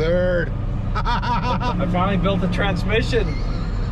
third. I finally built the transmission.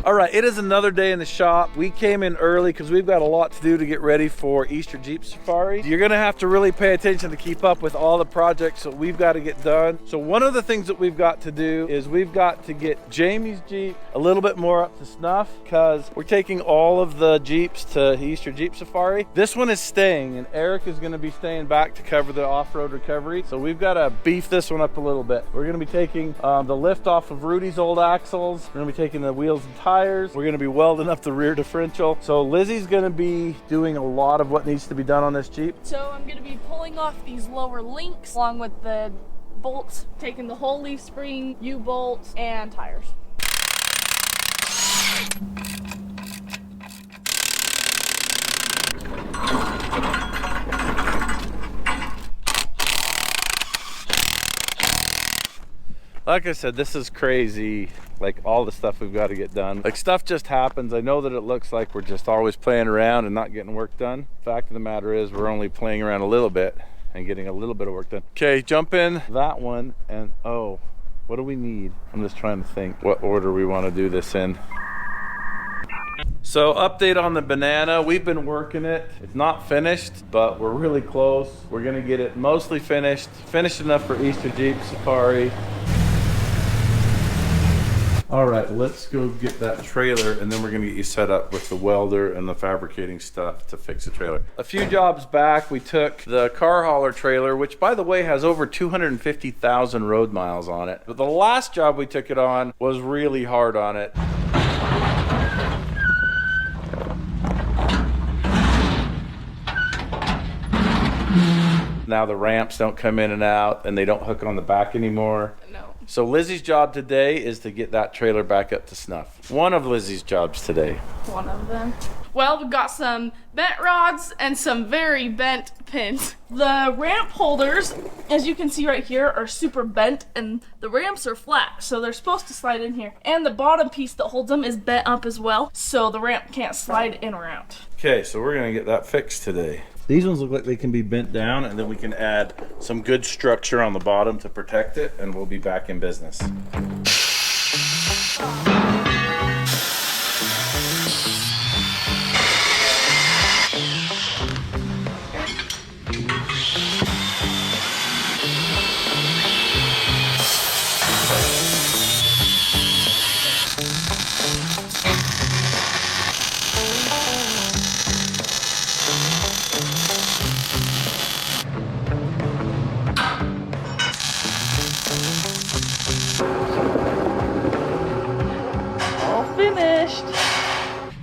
All right, it is another day in the shop. We came in early because we've got a lot to do to get ready for Easter Jeep Safari. You're gonna have to really pay attention to keep up with all the projects that we've got to get done. So one of the things that we've got to do is we've got to get Jamie's Jeep a little bit more up to snuff because we're taking all of the Jeeps to Easter Jeep Safari. This one is staying and Eric is gonna be staying back to cover the off-road recovery. So we've got to beef this one up a little bit. We're gonna be taking the lift off of Rudy's old axles. We're gonna be taking the wheels and tires. We're gonna be welding up the rear differential. So Lizzy's gonna be doing a lot of what needs to be done on this Jeep. So I'm gonna be pulling off these lower links along with the bolts, taking the whole leaf spring, U-bolts, and tires. Like I said, this is crazy. Like all the stuff we've got to get done. Like stuff just happens. I know that it looks like we're just always playing around and not getting work done. Fact of the matter is we're only playing around a little bit and getting a little bit of work done. Okay, jump in that one and oh, what do we need? I'm just trying to think what order we want to do this in. So update on the banana, we've been working it. It's not finished, but we're really close. We're gonna get it mostly finished enough for Easter Jeep Safari. All right, let's go get that trailer and then we're gonna get you set up with the welder and the fabricating stuff to fix the trailer. A few jobs back, we took the car hauler trailer, which by the way has over 250,000 road miles on it. But the last job we took it on was really hard on it. Now the ramps don't come in and out and they don't hook on the back anymore. No. So Lizzy's job today is to get that trailer back up to snuff. One of Lizzy's jobs today. One of them. Well, we've got some bent rods and some very bent pins. The ramp holders, as you can see right here, are super bent and the ramps are flat, so they're supposed to slide in here. And the bottom piece that holds them is bent up as well, so the ramp can't slide in or out. Okay, so we're gonna get that fixed today. These ones look like they can be bent down and then we can add some good structure on the bottom to protect it and we'll be back in business.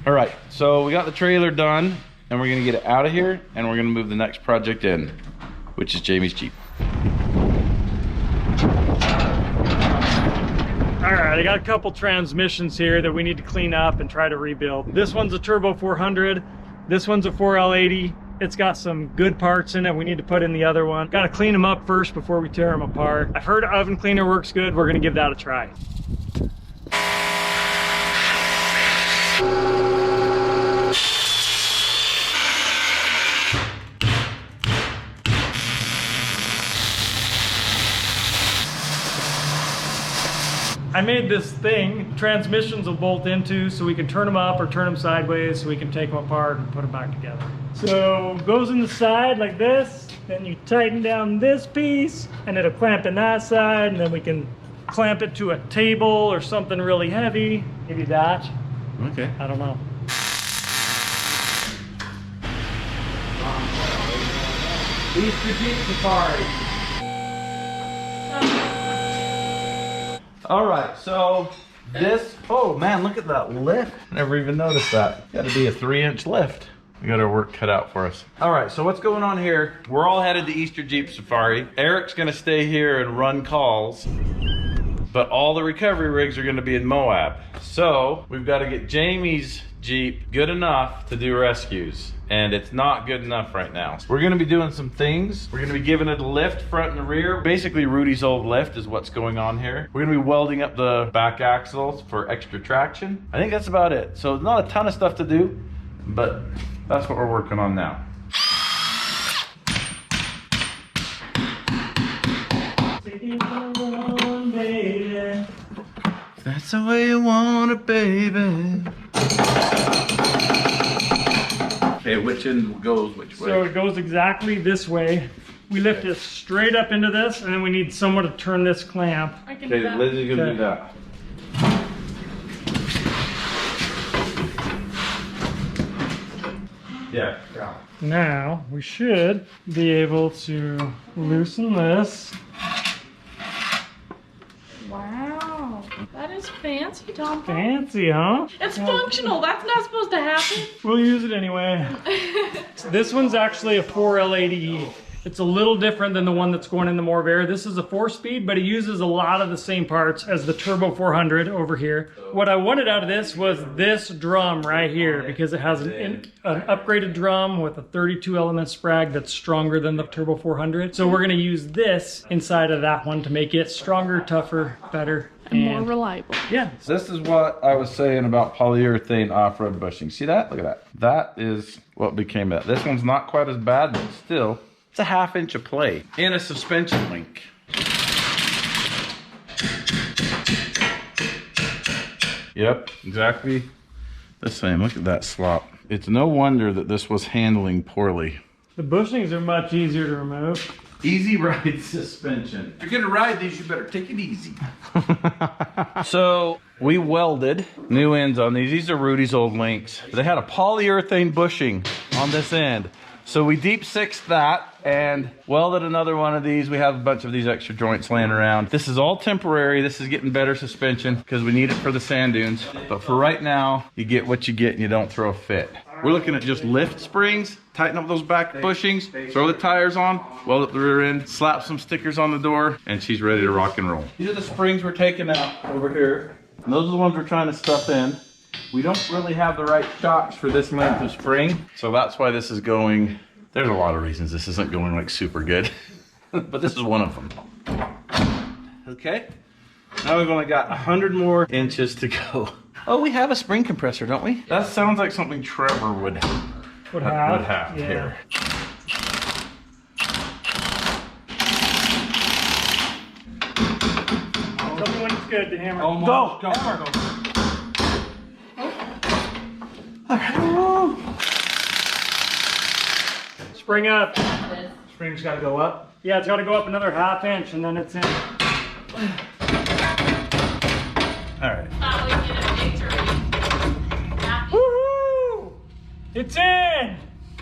All right, so we got the trailer done and we're gonna get it out of here and we're gonna move the next project in, which is Jamie's Jeep. All right, I got a couple transmissions here that we need to clean up and try to rebuild. This one's a Turbo 400. This one's a 4L80. It's got some good parts in it we need to put in the other one. Got to clean them up first before we tear them apart. I've heard oven cleaner works good. We're gonna give that a try. I made this thing, transmissions will bolt into so we can turn them up or turn them sideways so we can take them apart and put them back together. So goes in the side like this, then you tighten down this piece and it'll clamp in that side and then we can clamp it to a table or something really heavy. Maybe that. Okay. I don't know. Easter Jeep Safari. All right, so this, oh man, look at that lift. Never even noticed that. Got to be a 3-inch lift. We got our work cut out for us. All right, so what's going on here? We're all headed to Easter Jeep Safari. Eric's gonna stay here and run calls, but all the recovery rigs are gonna be in Moab. So we've got to get Jamie's Jeep good enough to do rescues. And it's not good enough right now. We're gonna be doing some things. We're gonna be giving it a lift front and rear. Basically Rudy's old lift is what's going on here. We're gonna be welding up the back axles for extra traction. I think that's about it. So not a ton of stuff to do, but that's what we're working on now. that's the way you want it, baby. Okay, which end goes which way? So it goes exactly this way. We lift it straight up into this, and then we need someone to turn this clamp. I can do Okay, that. Lizzy's gonna do that. Yeah. Now we should be able to loosen this. Wow, that is fancy, Tom. Fancy, huh? It's functional. That's not supposed to happen. We'll use it anyway. This one's actually a 4L80E. It's a little different than the one that's going in the Morvair. This is a 4-speed, but it uses a lot of the same parts as the Turbo 400 over here. What I wanted out of this was this drum right here, because it has an upgraded drum with a 32 element sprag that's stronger than the Turbo 400. So we're gonna use this inside of that one to make it stronger, tougher, better, And more reliable. yeah. This is what I was saying about polyurethane off-road bushing. See that? Look at that. That is what became that. This one's not quite as bad, but still, it's a 1/2 inch of play in a suspension link. Yep, exactly the same. Look at that slop. It's no wonder that this was handling poorly. The bushings are much easier to remove. Easy ride suspension. If you're gonna ride these, you better take it easy. So we welded new ends on these. These are Rudy's old links. They had a polyurethane bushing on this end. So we deep sixed that and welded another one of these. We have a bunch of these extra joints laying around. This is all temporary. This is getting better suspension because we need it for the sand dunes. But for right now, you get what you get and you don't throw a fit. We're looking at just lift springs, tighten up those back bushings, throw the tires on, weld up the rear end, slap some stickers on the door, and she's ready to rock and roll. These are the springs we're taking out over here. And those are the ones we're trying to stuff in. We don't really have the right shocks for this length of spring, so that's why this is going, there's a lot of reasons this isn't going like super good, but this is one of them. Okay, now we've only got 100 more inches to go. Oh, we have a spring compressor, don't we? That sounds like something Trevor would have here. Tell me when it's good to hammer. Almost. Go. Spring up. Spring's got to go up. Yeah, it's got to go up another 1/2 inch and then it's in. All right. Woohoo! It's in!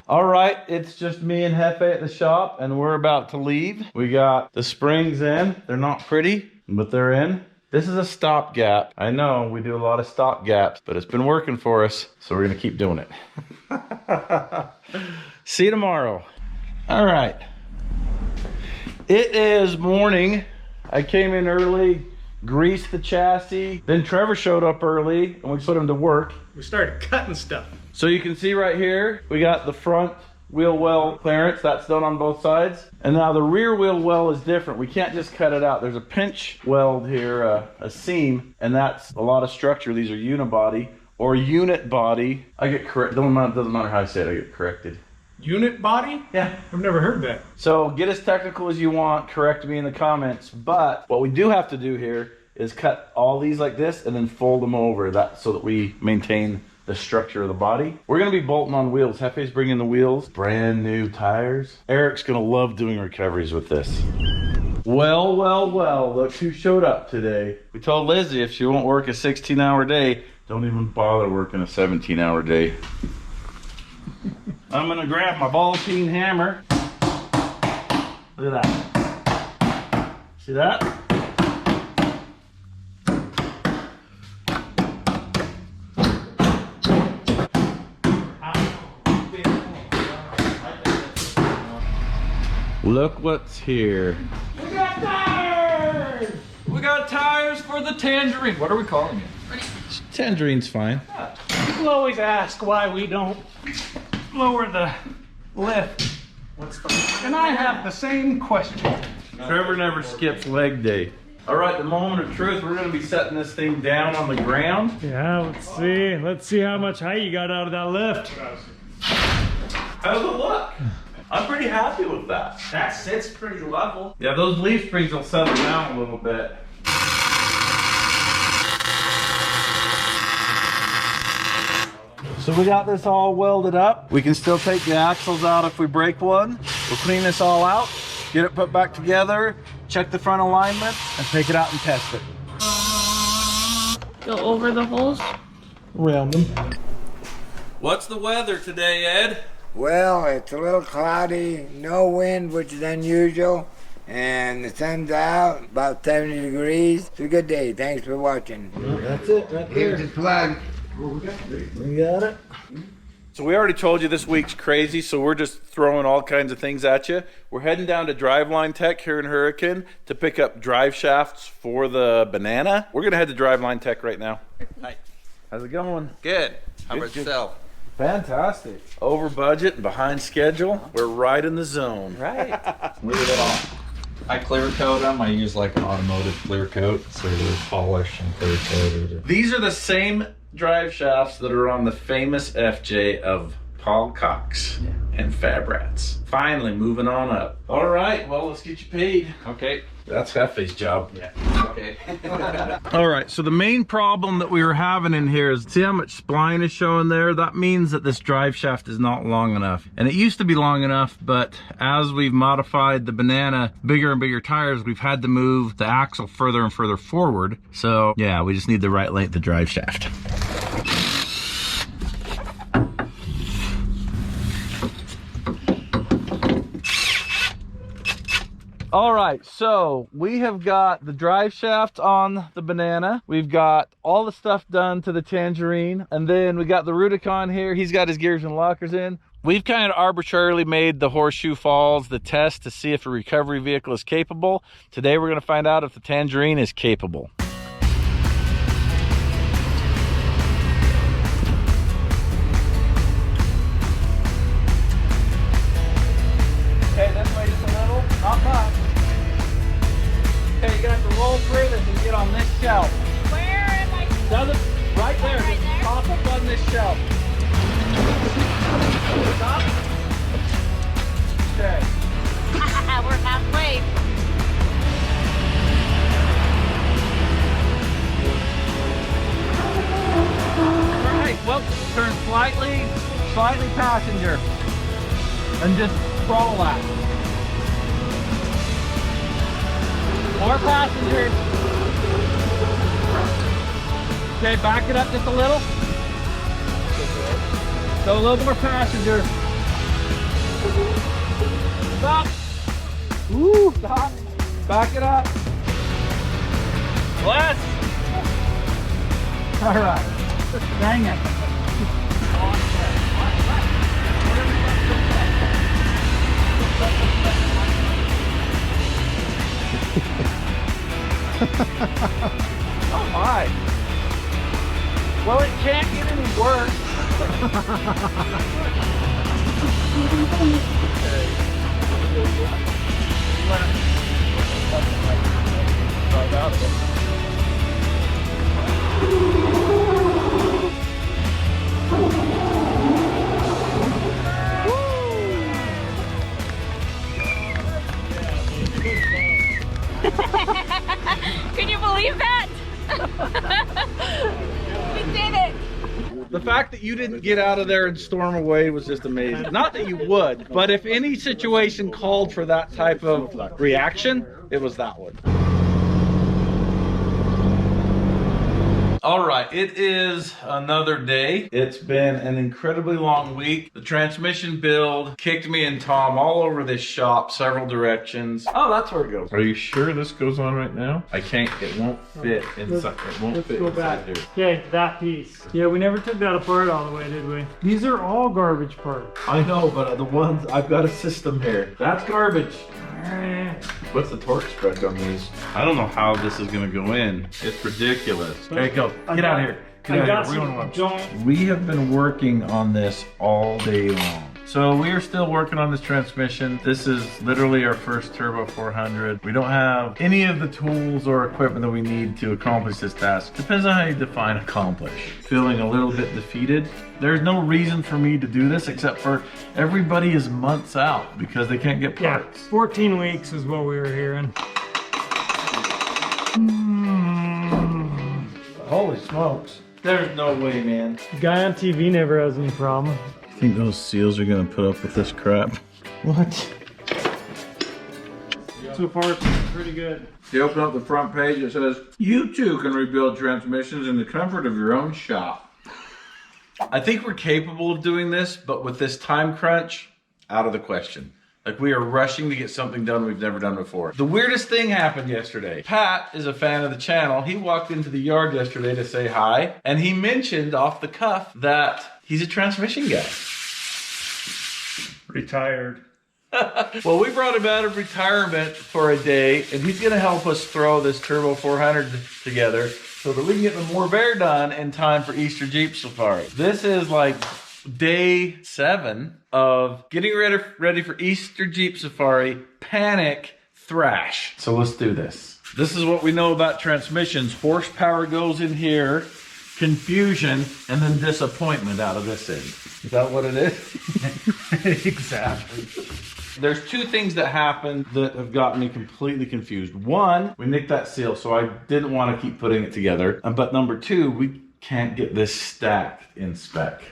All right, it's just me and Hefe at the shop, and we're about to leave. We got the springs in. They're not pretty, but they're in. This is a stopgap. I know we do a lot of stopgaps, but it's been working for us, so we're gonna keep doing it. See you tomorrow. All right. It is morning. I came in early, greased the chassis. Then Trevor showed up early, and we put him to work. We started cutting stuff. So you can see right here, we got the front wheel well clearance. That's done on both sides. And now the rear wheel well is different. We can't just cut it out. There's a pinch weld here, a seam, and that's a lot of structure. These are unibody or unit body. I get correct. Doesn't matter how I say it, I get corrected. Unit body? Yeah. I've never heard that. So get as technical as you want. Correct me in the comments. But what we do have to do here is cut all these like this and then fold them over that so that we maintain the structure of the body. We're gonna be bolting on wheels. Hefe's bringing the wheels, brand new tires. Eric's gonna love doing recoveries with this. Well, look who showed up today. We told Lizzy if she won't work a 16-hour day, don't even bother working a 17-hour day. I'm gonna grab my ball peen hammer. Look at that. See that? Look what's here. We got tires! We got tires for the Tangerine. What are we calling it? Tangerine's fine. People always ask why we don't lower the lift. And I have the same question. Trevor never skips leg day. All right, the moment of truth. We're gonna be setting this thing down on the ground. Yeah, let's see. Let's see how much height you got out of that lift. How's it look? I'm pretty happy with that. That sits pretty level. Yeah, those leaf springs will settle down a little bit. So we got this all welded up. We can still take the axles out if we break one. We'll clean this all out, get it put back together, check the front alignment, and take it out and test it. Go over the holes. Around them. What's the weather today, Ed? Well, it's a little cloudy, no wind, which is unusual, and the sun's out, about 70 degrees. It's a good day. Thanks for watching. Well, that's it right Here's there. the plug. We got it. So we already told you this week's crazy, so we're just throwing all kinds of things at you. We're heading down to Driveline Tech here in Hurricane to pick up drive shafts for the Banana. We're gonna head to Driveline Tech right now. Hi. How's it going? Good. How Good, about good. yourself? Fantastic. Over budget and behind schedule. We're right in the zone. Right. Leave it all. I clear coat them. I use like an automotive clear coat, so they're polished and clear coated. These are the same drive shafts that are on the famous FJ of Paul Cox and Fab Rats. Finally moving on up. All right, well, let's get you paid. Okay. That's Hefe's job. Yeah. Okay. All right, so the main problem that we were having in here is, see how much spline is showing there? That means that this drive shaft is not long enough. And it used to be long enough, but as we've modified the Banana, bigger and bigger tires, we've had to move the axle further and further forward. So yeah, we just need the right length of drive shaft. All right, so we have got the drive shaft on the Banana. We've got all the stuff done to the Tangerine. And then we got the Rudicon here. He's got his gears and lockers in. We've kind of arbitrarily made the Horseshoe Falls the test to see if a recovery vehicle is capable. Today we're gonna find out if the Tangerine is capable. Okay, this way just a little, not much. Okay, you're gonna have to roll through this and get on this shelf. Where am I? Right there, Right just there? pop up on this shelf. Stop. Okay. We're halfway. All right, well, turn slightly passenger. And just roll that. More passengers. Okay, back it up just a little. So a little more passenger. Stop. Woo, stop. Back it up. Less. All right. Dang it. Oh my. Well, it can't get any worse. Can you believe that? We did it. The fact that you didn't get out of there and storm away was just amazing. Not that you would, but if any situation called for that type of reaction, it was that one. All right, it is another day. It's been an incredibly long week. The transmission build kicked me and Tom all over this shop, several directions. Oh, that's where it goes. Are you sure this goes on right now? I can't, it won't fit inside, it won't Let's fit go inside back. here. Okay, that piece. Yeah, we never took that apart all the way, did we? These are all garbage parts. I know, but the ones, I've got a system here. That's garbage. What's the torque spec on these? I don't know how this is gonna go in. It's ridiculous. Okay, go. Get out of here. Get I got out of here. We're going to some lunch. joint. We have been working on this all day long. So we are still working on this transmission. This is literally our first Turbo 400. We don't have any of the tools or equipment that we need to accomplish this task. Depends on how you define accomplish. Feeling a little bit defeated. There's no reason for me to do this except for everybody is months out because they can't get Yeah, parts. 14 weeks is what we were hearing. Holy smokes. There's no way, man. The guy on TV never has any problem. You think those seals are gonna put up with this crap? What? So far, it's pretty good. You open up the front page, it says, you too can rebuild transmissions in the comfort of your own shop. I think we're capable of doing this, but with this time crunch, out of the question. Like, we are rushing to get something done we've never done before. The weirdest thing happened yesterday. Pat is a fan of the channel. He walked into the yard yesterday to say hi, and he mentioned off the cuff that he's a transmission guy. Retired. Well, we brought him out of retirement for a day, and he's gonna help us throw this Turbo 400 together so that we can get the Morbear done in time for Easter Jeep Safari. This is like day 7 of getting ready for Easter Jeep Safari, panic, thrash. So let's do this. This is what we know about transmissions. Horsepower goes in here, confusion, and then disappointment out of this end. Is that what it is? Exactly. There's 2 things that happened that have gotten me completely confused. One, we nicked that seal, so I didn't want to keep putting it together. But number 2, we can't get this stacked in spec.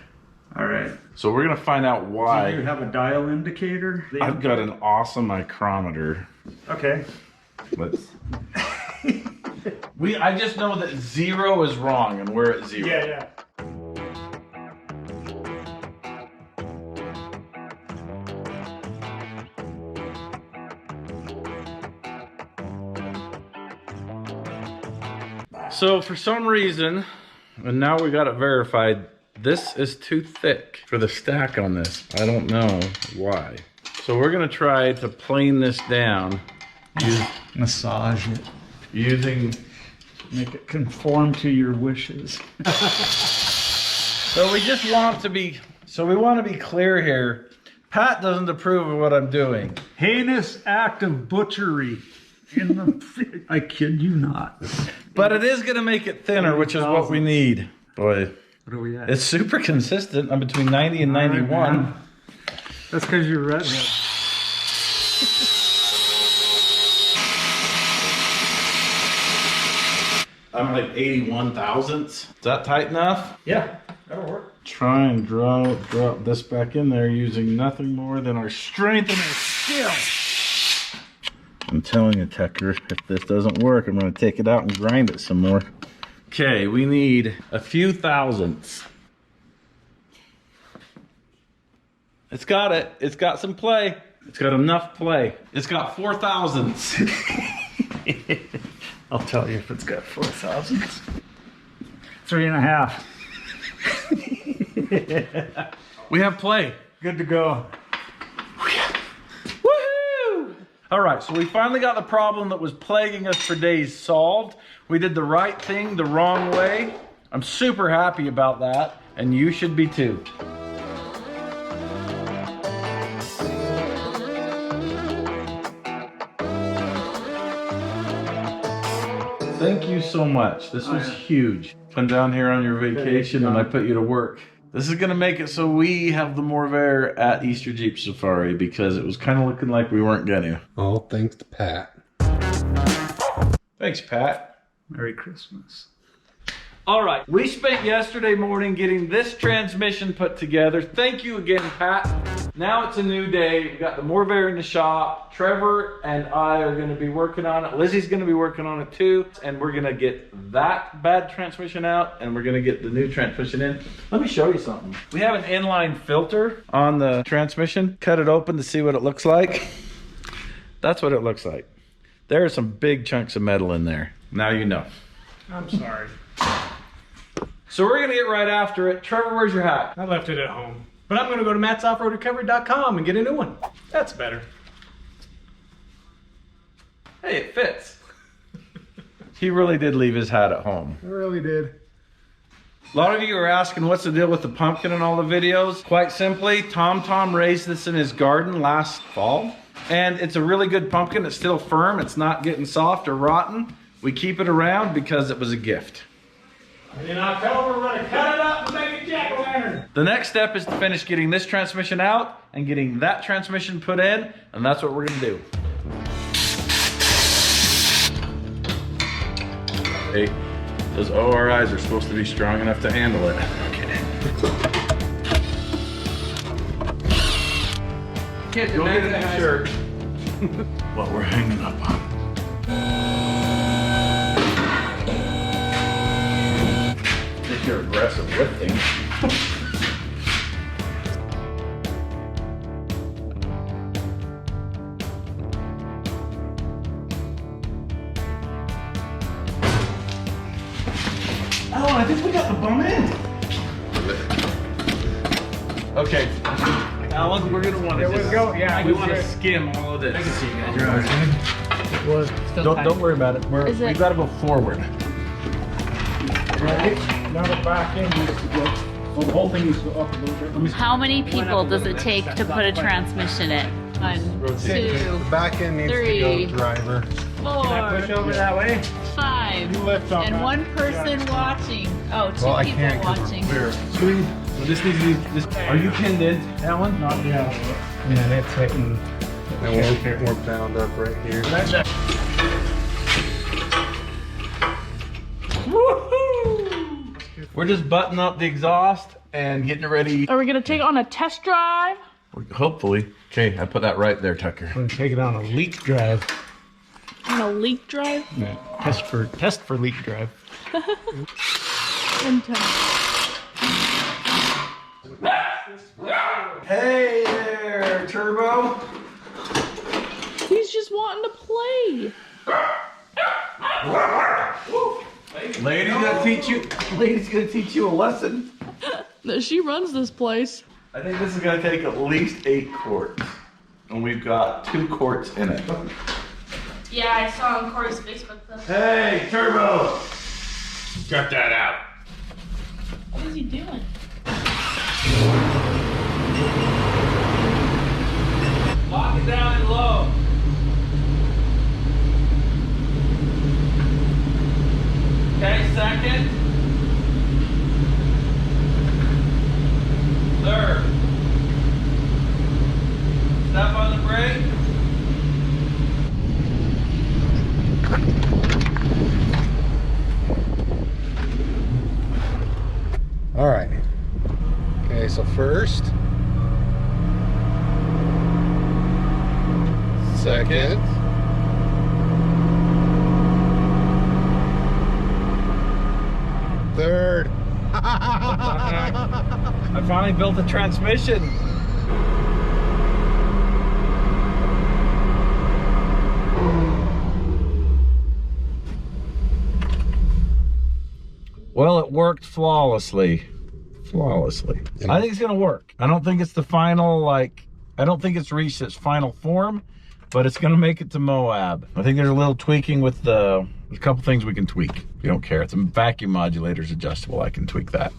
All right. So we're gonna find out why. Do you have a dial indicator? I've got an awesome micrometer. Okay. Let's. I just know that 0 is wrong, and we're at 0. Yeah. So for some reason, and now we got it verified, this is too thick for the stack on this. I don't know why. So we're gonna try to plane this down. Massage it. Using... Make it conform to your wishes. So we just want to be... So we want to be clear here. Pat doesn't approve of what I'm doing. Heinous act of butchery. I kid you not. But it is gonna make it thinner, which is what we need. Boy. What are we at? It's super consistent. I'm between 90 and 91. Right, that's because you're redhead. I'm like 81 thousandths. Is that tight enough? Yeah, that'll work. Try and drop this back in there using nothing more than our strength and our skill. I'm telling you, Tucker, if this doesn't work, I'm going to take it out and grind it some more. Okay, we need a few thousandths. It's got it. It's got some play. It's got enough play. It's got 4 thousandths. I'll tell you if it's got 4 thousandths. 3.5. We have play. Good to go. Woohoo! All right, so we finally got the problem that was plaguing us for days solved. We did the right thing the wrong way. I'm super happy about that, and you should be too. Thank you so much. This was huge. Come down here on your vacation and I put you to work. This is gonna make it so we have the Morbear at Easter Jeep Safari because it was kind of looking like we weren't gonna. All thanks to Pat. Thanks, Pat. Merry Christmas. All right, we spent yesterday morning getting this transmission put together. Thank you again, Pat. Now it's a new day. We got the Morbear in the shop. Trevor and I are gonna be working on it. Lizzy's gonna be working on it too. And we're gonna get that bad transmission out and we're gonna get the new transmission in. Let me show you something. We have an inline filter on the transmission. Cut it open to see what it looks like. That's what it looks like. There are some big chunks of metal in there. Now you know. I'm sorry. So we're gonna get right after it. Trevor, where's your hat? I left it at home. But I'm gonna go to mattsoffroadrecovery.com and get a new one. That's better. Hey, it fits. He really did leave his hat at home. I really did. A lot of you are asking what's the deal with the pumpkin in all the videos. Quite simply, Tom raised this in his garden last fall. And it's a really good pumpkin. It's still firm. It's not getting soft or rotten. We keep it around because it was a gift. And in October, we're gonna cut it up and make a jack-o'-lantern. The next step is to finish getting this transmission out and getting that transmission put in, and that's what we're gonna do. Hey, Those ORIs are supposed to be strong enough to handle it. Okay. Can't Go deny get a that new shirt. What we're hanging up on. If you're aggressive lifting. Oh, I think we got the bum end. Okay, Alan, we're gonna want to. There we go. Yeah, we want to skim all of this. I can see you guys. It was still Don't worry about it. Is it- We've got to go forward. right. Now the back end needs to go. Well, the whole thing needs to go up a little bit. Let me see. How many people does it take to put a transmission in? 1, 2, Back end needs 3, to go driver. 4, Can I push over that way? 5, You lift on and that. 1 person watching. Oh, 2 Well, I people can't 'cause we're watching. clear. Sweet. Well, this needs to be. This, are you pinned in, Alan? Not yet. Yeah, that's hitting. And we're bound up right here. We're just buttoning up the exhaust and getting it ready. Are we gonna take it on a test drive? Hopefully. Okay, I put that right there, Tucker. I'm gonna take it on a leak drive. On a leak drive? Yeah, test for leak drive. Hey there, Turbo. He's just wanting to play. Lady's gonna teach you. Lady's gonna teach you a lesson. She runs this place. I think this is gonna take at least 8 quarts, and we've got 2 quarts in it. Yeah, I saw on Corey's Facebook though. Hey, Turbo. Cut that out. What is he doing? Lock it down and low. Okay, second. Third. Step on the brake. All right. Okay, so first. Second. Third. I finally built a transmission. Well, it worked flawlessly. I think it's gonna work. I don't think it's the final, I don't think it's reached its final form, but it's gonna make it to Moab. I think there's a little tweaking with there's a couple things we can tweak. If you don't care, it's a vacuum modulator's adjustable. I can tweak that.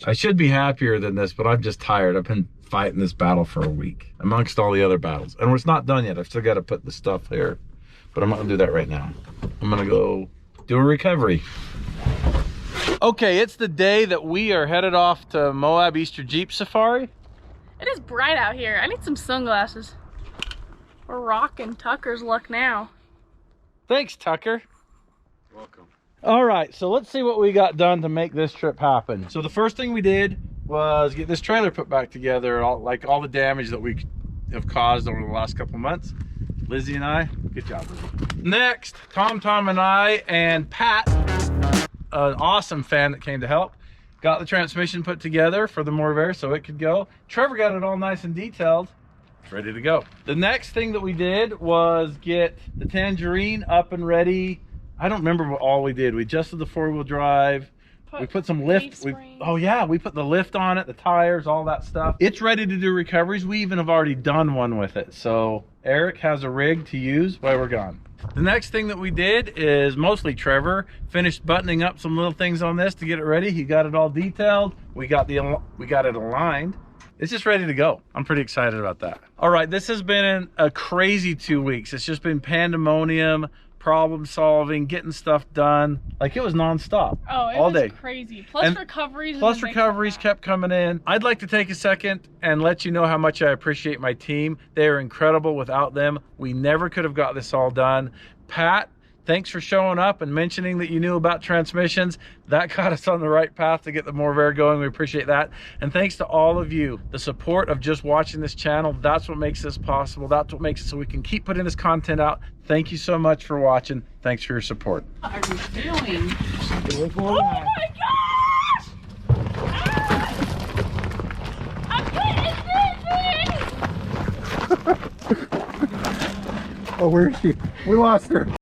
I should be happier than this, but I'm just tired. I've been fighting this battle for a week amongst all the other battles, and it's not done yet. I've still got to put the stuff here, but I'm not gonna do that right now. I'm gonna go do a recovery. Okay, it's the day that we are headed off to Moab Easter Jeep Safari. It is bright out here. I need some sunglasses. We're rocking Tucker's luck now. Thanks, Tucker. Welcome. All right, so let's see what we got done to make this trip happen. So the first thing we did was get this trailer put back together, all the damage that we have caused over the last couple months. Lizzy and I, good job, Lizzy. Next, Tom and I and Pat, an awesome fan that came to help, got the transmission put together for the Morvair so it could go. Trevor got it all nice and detailed. It's ready to go. The next thing that we did was get the Tangerine up and ready. I don't remember what all we did. We adjusted the 4-wheel drive. We put some lift. Oh yeah, we put the lift on it, the tires, all that stuff. It's ready to do recoveries. We even have already done one with it. So Eric has a rig to use while we're gone. The next thing that we did is mostly Trevor finished buttoning up some little things on this to get it ready. He got it all detailed. We got it aligned. It's just ready to go. I'm pretty excited about that. All right, this has been a crazy 2 weeks. It's just been pandemonium, problem solving, getting stuff done. Like, it was nonstop. Oh, it all was day. Crazy. Plus And recoveries. Plus recoveries kept coming in. I'd like to take a second and let you know how much I appreciate my team. They are incredible. Without them, we never could have got this all done. Pat Thanks for showing up and mentioning that you knew about transmissions. That got us on the right path to get the Morvair going. We appreciate that. And thanks to all of you. The support of just watching this channel, that's what makes this possible. That's what makes it so we can keep putting this content out. Thank you so much for watching. Thanks for your support. What are you doing? Oh my gosh! Ah! I'm getting dizzy! Oh, where is she? We lost her.